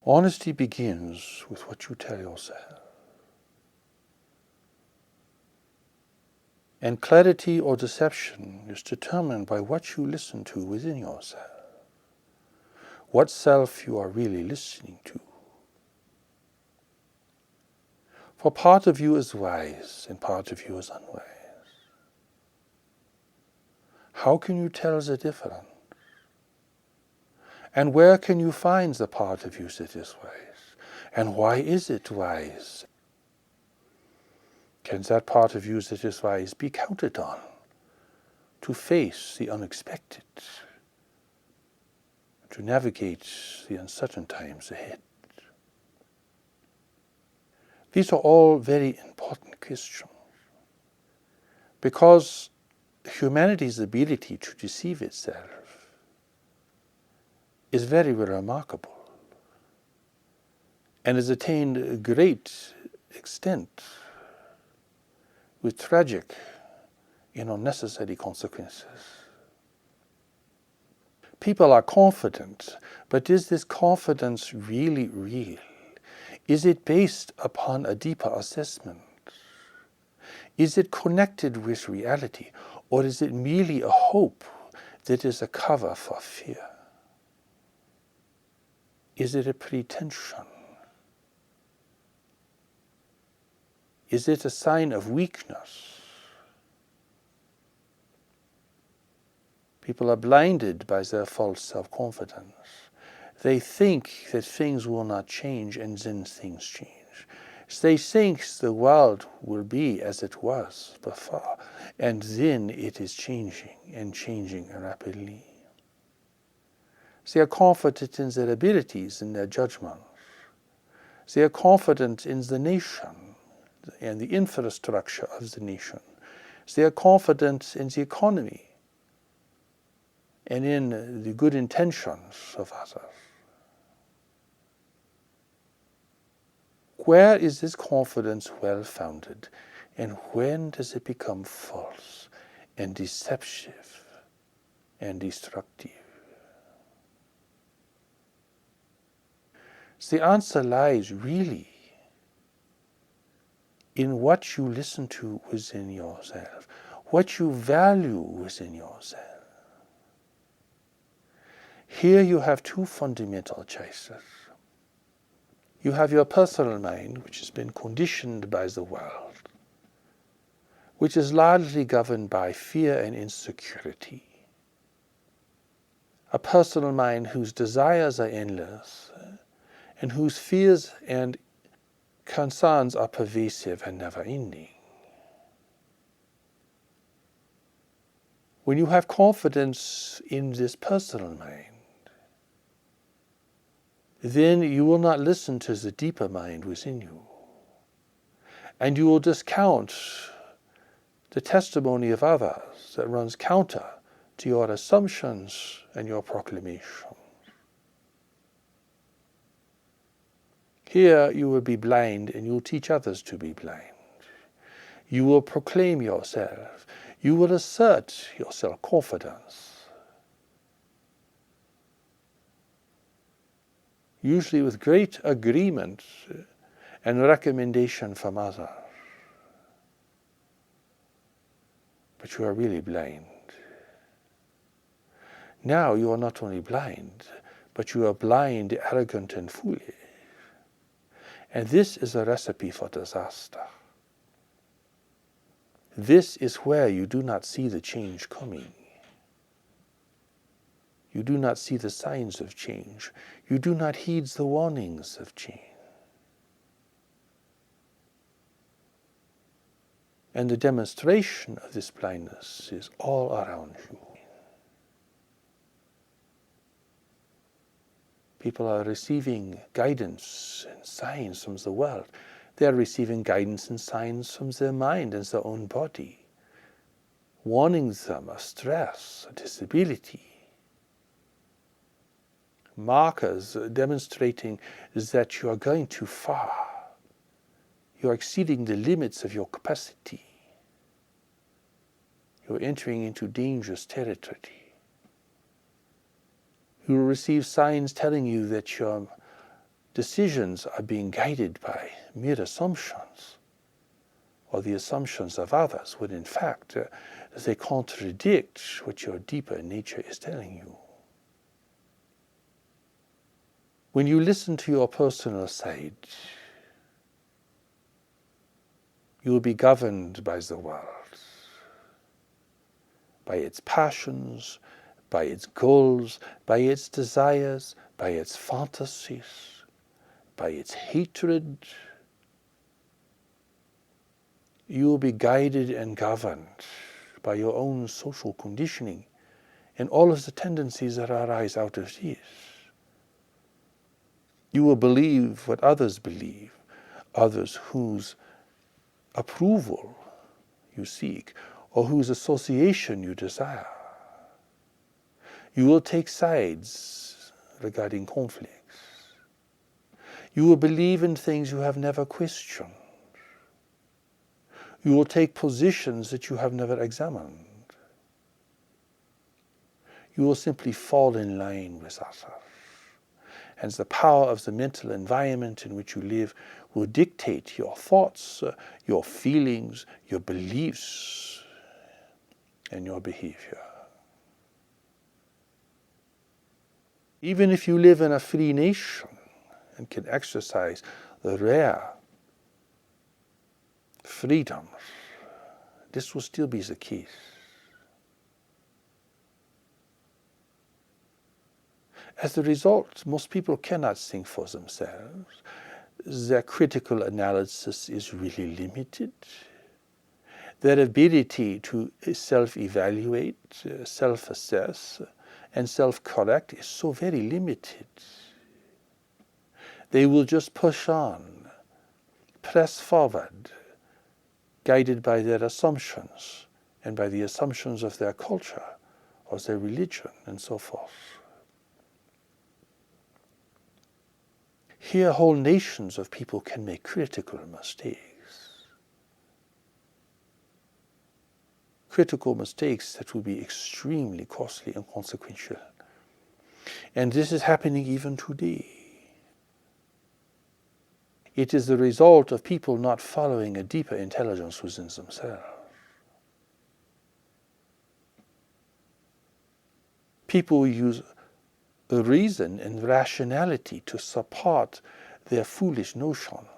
Honesty begins with what you tell yourself. And clarity or deception is determined by what you listen to within yourself. What self you are really listening to. For part of you is wise and part of you is unwise. How can you tell the difference? And where can you find the part of you that is wise? And why is it wise? Can that part of you that is wise be counted on to face the unexpected, to navigate the uncertain times ahead? These are all very important questions, because humanity's ability to deceive itself is very remarkable and has attained a great extent with tragic and unnecessary consequences. People are confident, but is this confidence really real? Is it based upon a deeper assessment? Is it connected with reality, or is it merely a hope that is a cover for fear? Is it a pretension? Is it a sign of weakness? People are blinded by their false self-confidence. They think that things will not change, and then things change. They think the world will be as it was before, and then it is changing, and changing rapidly. They are confident in their abilities, in their judgments. They are confident in the nation and the infrastructure of the nation. They are confident in the economy and in the good intentions of others. Where is this confidence well-founded, and when does it become false and deceptive and destructive? The answer lies really in what you listen to within yourself, what you value within yourself. Here you have two fundamental choices. You have your personal mind, which has been conditioned by the world, which is largely governed by fear and insecurity. A personal mind whose desires are endless, and whose fears and concerns are pervasive and never-ending. When you have confidence in this personal mind, then you will not listen to the deeper mind within you. And you will discount the testimony of others that runs counter to your assumptions and your proclamations. Here you will be blind, and you will teach others to be blind. You will proclaim yourself. You will assert your self-confidence. Usually with great agreement and recommendation from others. But you are really blind. Now you are not only blind, but you are blind, arrogant, and foolish. And this is a recipe for disaster. This is where you do not see the change coming. You do not see the signs of change. You do not heed the warnings of change. And the demonstration of this blindness is all around you. People are receiving guidance and signs from the world. They are receiving guidance and signs from their mind and their own body, warning them of stress, disability. Markers demonstrating that you are going too far. You are exceeding the limits of your capacity. You are entering into dangerous territory. You will receive signs telling you that your decisions are being guided by mere assumptions, or the assumptions of others, when in fact they contradict what your deeper nature is telling you. When you listen to your personal side, you will be governed by the world, by its passions, by its goals, by its desires, by its fantasies, by its hatred. You will be guided and governed by your own social conditioning and all of the tendencies that arise out of this. You will believe what others believe, others whose approval you seek, or whose association you desire. You will take sides regarding conflicts. You will believe in things you have never questioned. You will take positions that you have never examined. You will simply fall in line with others. And the power of the mental environment in which you live will dictate your thoughts, your feelings, your beliefs, and your behavior. Even if you live in a free nation and can exercise the rare freedoms, this will still be the case. As a result, most people cannot think for themselves. Their critical analysis is really limited. Their ability to self-evaluate, self-assess, and self-correct is so very limited. They will just push on, press forward, guided by their assumptions and by the assumptions of their culture or their religion and so forth. Here, whole nations of people can make critical mistakes. Critical mistakes that will be extremely costly and consequential. And this is happening even today. It is the result of people not following a deeper intelligence within themselves. People use reason and rationality to support their foolish notions.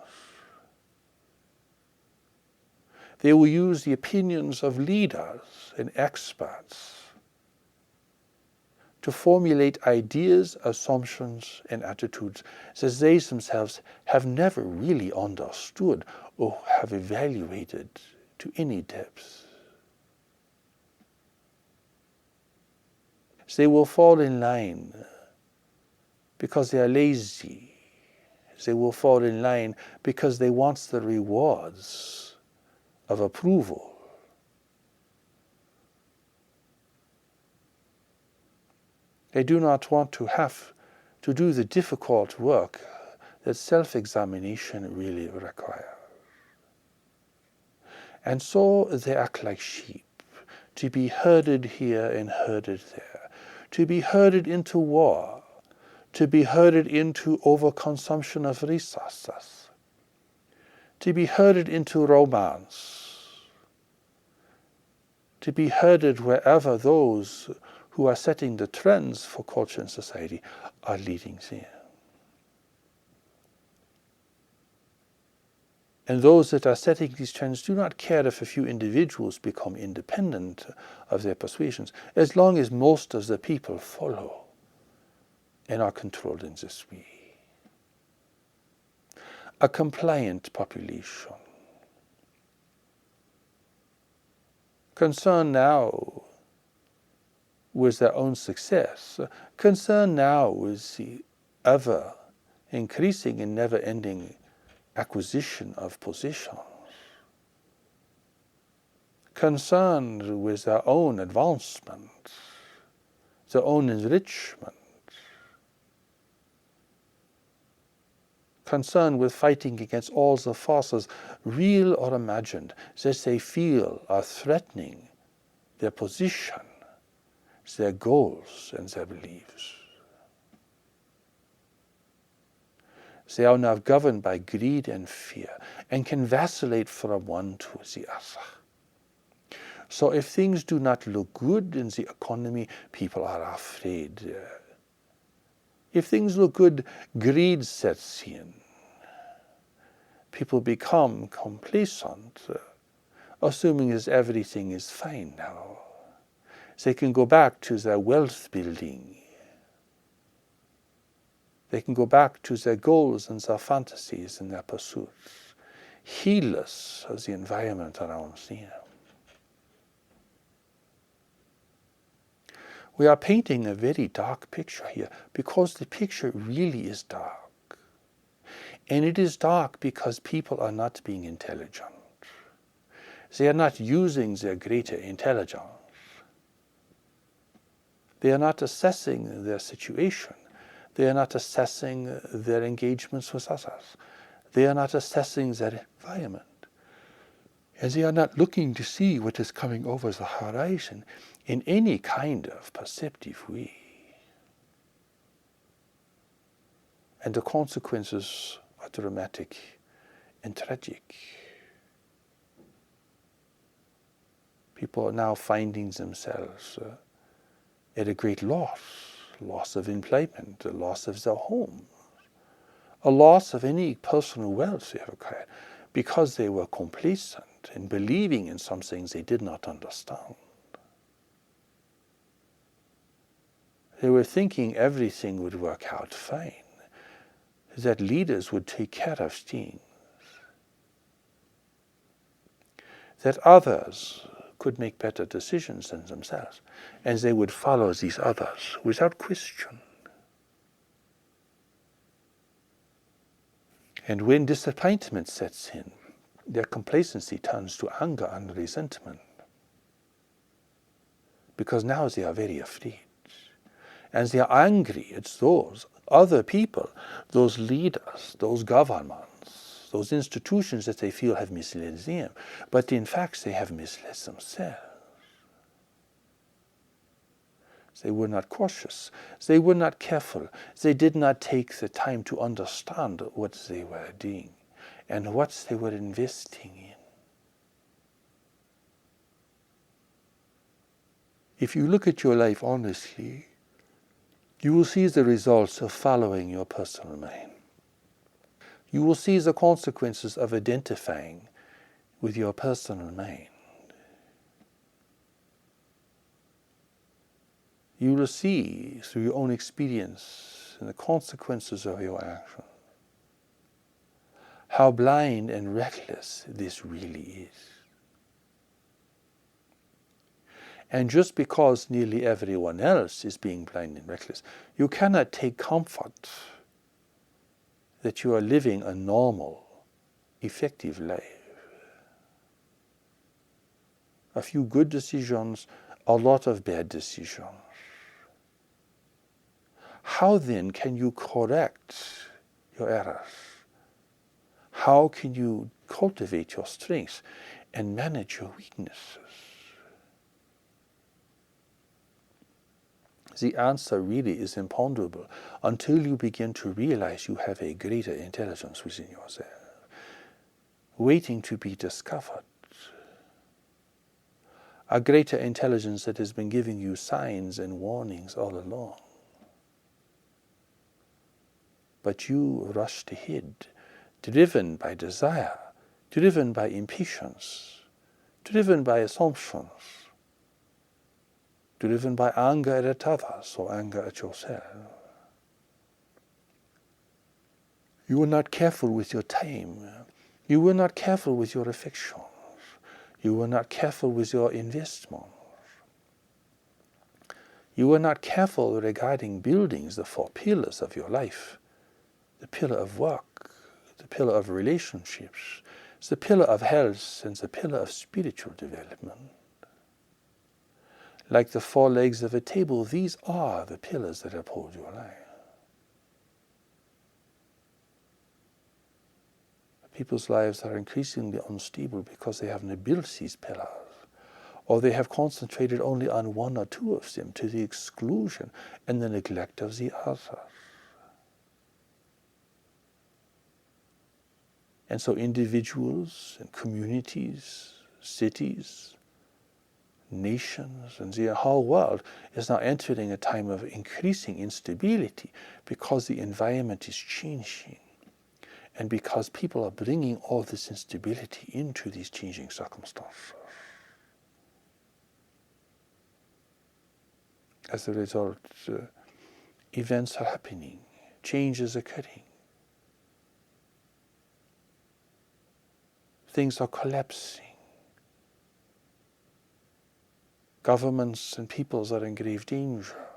They will use the opinions of leaders and experts to formulate ideas, assumptions, and attitudes that they themselves have never really understood or have evaluated to any depth. They will fall in line because they are lazy. They will fall in line because they want the rewards of approval. They do not want to have to do the difficult work that self-examination really requires. And so they act like sheep, to be herded here and herded there, to be herded into war, to be herded into overconsumption of resources, to be herded into romance, to be herded wherever those who are setting the trends for culture and society are leading them. And those that are setting these trends do not care if a few individuals become independent of their persuasions, as long as most of the people follow and are controlled in this way. A compliant population, concerned now with their own success, concerned now with the ever increasing and never ending acquisition of positions, concerned with their own advancement, their own enrichment, concerned with fighting against all the forces, real or imagined, that they feel are threatening their position, their goals, and their beliefs. They are now governed by greed and fear and can vacillate from one to the other. So if things do not look good in the economy, people are afraid. If things look good, greed sets in. People become complacent, assuming that everything is fine now. They can go back to their wealth building. They can go back to their goals and their fantasies and their pursuits, heedless of the environment around them. We are painting a very dark picture here because the picture really is dark. And it is dark because people are not being intelligent. They are not using their greater intelligence. They are not assessing their situation. They are not assessing their engagements with others. They are not assessing their environment. And they are not looking to see what is coming over the horizon in any kind of perceptive way. And the consequences are dramatic and tragic. People are now finding themselves at a great loss of employment, a loss of their home, a loss of any personal wealth they have acquired, because they were complacent in believing in some things they did not understand. They were thinking everything would work out fine, that leaders would take care of things, that others could make better decisions than themselves, and they would follow these others without question. And when disappointment sets in, their complacency turns to anger and resentment, because now they are very afraid. And they are angry at those other people, those leaders, those governments, those institutions that they feel have misled them. But in fact, they have misled themselves. They were not cautious. They were not careful. They did not take the time to understand what they were doing and what they were investing in. If you look at your life honestly, you will see the results of following your personal mind. You will see the consequences of identifying with your personal mind. You will see through your own experience and the consequences of your action how blind and reckless this really is. And just because nearly everyone else is being blind and reckless, you cannot take comfort that you are living a normal, effective life. A few good decisions, a lot of bad decisions. How then can you correct your errors? How can you cultivate your strengths and manage your weaknesses? The answer really is imponderable until you begin to realize you have a greater intelligence within yourself, waiting to be discovered. A greater intelligence that has been giving you signs and warnings all along. But you rushed ahead, driven by desire, driven by impatience, driven by assumptions, driven by anger at others or anger at yourself. You were not careful with your time. You were not careful with your affections. You were not careful with your investments. You were not careful regarding buildings, the four pillars of your life. The pillar of work, the pillar of relationships, the pillar of health, and the pillar of spiritual development. Like the four legs of a table, these are the pillars that uphold your life. People's lives are increasingly unstable because they haven't built these pillars, or they have concentrated only on one or two of them to the exclusion and the neglect of the others. And so individuals and communities, cities, nations, and the whole world is now entering a time of increasing instability because the environment is changing and because people are bringing all this instability into these changing circumstances. As a result, events are happening, change is occurring. Things are collapsing. Governments and peoples are in grave danger.